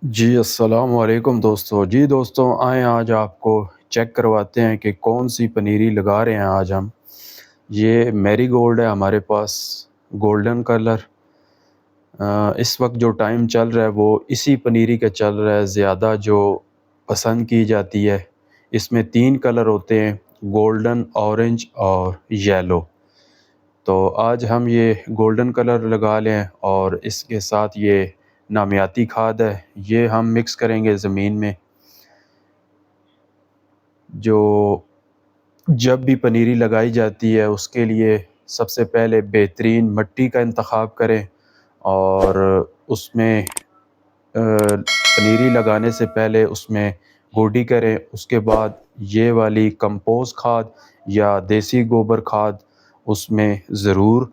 जी, अस्सलाम वालेकुम दोस्तों। जी दोस्तों, आएँ आज आपको चेक करवाते हैं कि कौन-सी पनीरी लगा रहे हैं आज हम। ये मैरीगोल्ड है हमारे पास, गोल्डन कलर। इस वक्त जो टाइम चल रहा है वो इसी पनीरी का चल रहा है, ज़्यादा जो पसंद की जाती है। इसमें 3 कलर होते हैं, गोल्डन, ऑरेंज और येलो। तो आज हम ये गोल्डन कलर लगा लें और इसके साथ ये नामियाती खाद है, ये हम मिक्स करेंगे ज़मीन में। जो जब भी पनीरी लगाई जाती है उसके लिए सबसे पहले बेहतरीन मिट्टी का इंतखाब करें और उसमें पनीरी लगाने से पहले उसमें गोडी करें। उसके बाद ये वाली कंपोस्ट खाद या देसी गोबर खाद उसमें ज़रूर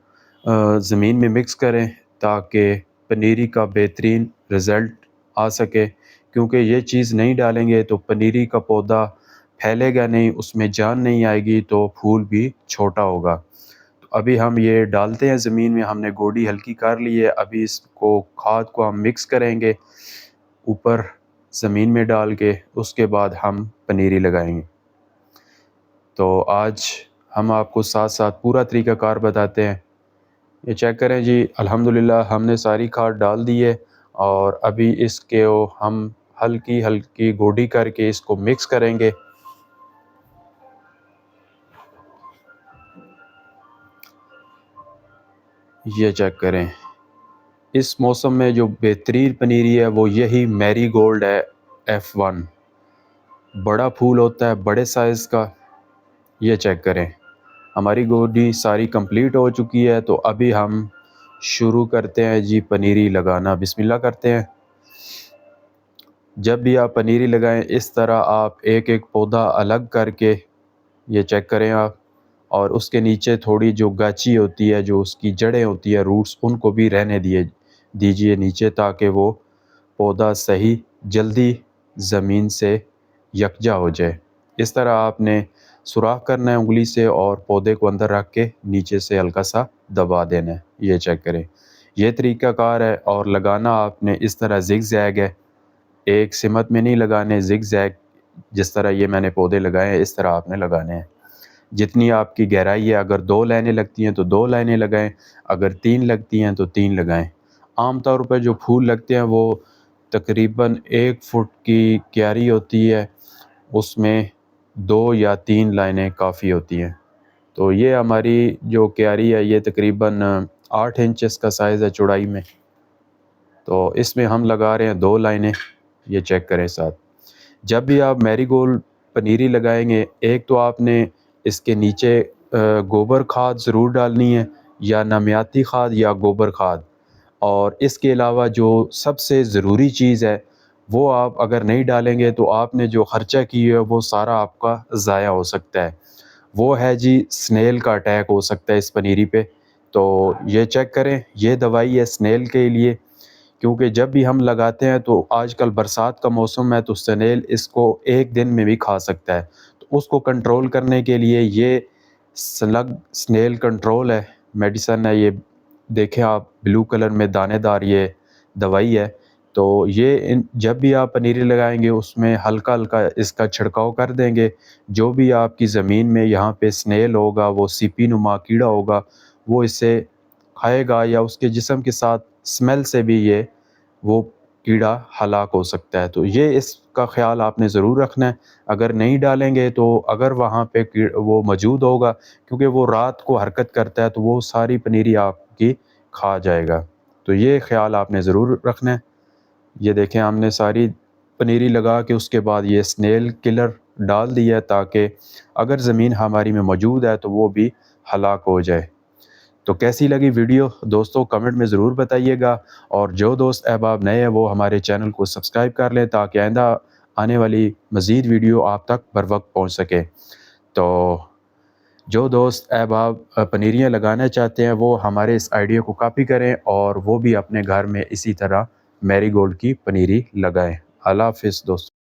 ज़मीन में मिक्स करें ताकि पनीरी का बेहतरीन रिज़ल्ट आ सके, क्योंकि ये चीज़ नहीं डालेंगे तो पनीरी का पौधा फैलेगा नहीं, उसमें जान नहीं आएगी, तो फूल भी छोटा होगा। तो अभी हम ये डालते हैं ज़मीन में, हमने गोडी हल्की कर ली है। अभी इसको खाद को हम मिक्स करेंगे ऊपर ज़मीन में डाल के, उसके बाद हम पनीरी लगाएंगे। तो आज हम आपको साथ साथ पूरा तरीक़ाकार बताते हैं। ये चेक करें जी, अल्हम्दुलिल्लाह हमने सारी खाद डाल दी है और अभी इसके हम हल्की हल्की गोडी करके इसको मिक्स करेंगे। ये चेक करें, इस मौसम में जो बेहतरीन पनीरी है वो यही मैरीगोल्ड है F1। बड़ा फूल होता है, बड़े साइज़ का। ये चेक करें, हमारी गोडी सारी कंप्लीट हो चुकी है। तो अभी हम शुरू करते हैं जी पनीरी लगाना। बिस्मिल्लाह करते हैं। जब भी आप पनीरी लगाएं इस तरह आप एक एक पौधा अलग करके, ये चेक करें आप, और उसके नीचे थोड़ी जो गाची होती है, जो उसकी जड़ें होती है, रूट्स, उनको भी रहने दीजिए नीचे, ताकि वो पौधा सही जल्दी ज़मीन से यकजा हो जाए। इस तरह आपने सुराख करना है उंगली से और पौधे को अंदर रख के नीचे से हल्का सा दबा देना है। ये चेक करें, ये तरीक़ाकार है। और लगाना आपने इस तरह ज़िग-ज़ैग है, एक सिमत में नहीं लगाने, ज़िग-ज़ैग। जिस तरह ये मैंने पौधे लगाए हैं इस तरह आपने लगाने हैं। जितनी आपकी गहराई है, अगर 2 लाइनें लगती हैं तो 2 लाइनें लगाएं, अगर 3 लगती हैं तो 3 लगाएं। आम तौर पर जो फूल लगते हैं वो तकरीबन 1 फुट की क्यारी होती है, उसमें 2 या 3 लाइनें काफ़ी होती हैं। तो ये हमारी जो क्यारी है ये तकरीबन 8 इंचेस का साइज़ है चौड़ाई में। तो इसमें हम लगा रहे हैं 2 लाइनें। ये चेक करें साथ। जब भी आप मैरीगोल्ड पनीरी लगाएंगे, एक तो आपने इसके नीचे गोबर खाद ज़रूर डालनी है, या नमियाती खाद या गोबर खाद। और इसके अलावा जो सबसे ज़रूरी चीज़ है, वो आप अगर नहीं डालेंगे तो आपने जो ख़र्चा किया है वो सारा आपका ज़ाया हो सकता है। वो है जी, स्नेल का अटैक हो सकता है इस पनीरी पे। तो ये चेक करें, ये दवाई है स्नेल के लिए, क्योंकि जब भी हम लगाते हैं तो आजकल बरसात का मौसम है तो स्नेल इसको एक दिन में भी खा सकता है। तो उसको कंट्रोल करने के लिए ये स्लग स्नेल कंट्रोल है, मेडिसन है ये। देखें आप, ब्लू कलर में दानेदार ये दवाई है। तो ये जब भी आप पनीरी लगाएंगे उसमें हल्का हल्का इसका छिड़काव कर देंगे। जो भी आपकी ज़मीन में यहाँ पे स्नेल होगा, वो सीपी नुमा कीड़ा होगा, वो इसे खाएगा, या उसके जिस्म के साथ स्मेल से भी ये वो कीड़ा हलाक हो सकता है। तो ये इसका ख़्याल आपने ज़रूर रखना है। अगर नहीं डालेंगे तो अगर वहाँ पे वो मौजूद होगा, क्योंकि वो रात को हरकत करता है, तो वो सारी पनीरी आपकी खा जाएगा। तो ये ख़्याल आपने ज़रूर रखना है। ये देखें, हमने सारी पनीरी लगा के उसके बाद ये स्नेल किलर डाल दिया, ताकि अगर ज़मीन हमारी में मौजूद है तो वो भी हलाक हो जाए। तो कैसी लगी वीडियो दोस्तों, कमेंट में ज़रूर बताइएगा। और जो दोस्त अहबाब नए हैं वो हमारे चैनल को सब्सक्राइब कर लें, ताकि आइंदा आने वाली मज़ीद वीडियो आप तक बर वक्त पहुँच सके। तो जो दोस्त अहबाब पनीरियाँ लगाना चाहते हैं वो हमारे इस आइडिया को कॉपी करें और वो भी अपने घर में इसी तरह मैरीगोल्ड की पनीरी लगाएं। अल्लाह हाफ़िज़ दोस्तों।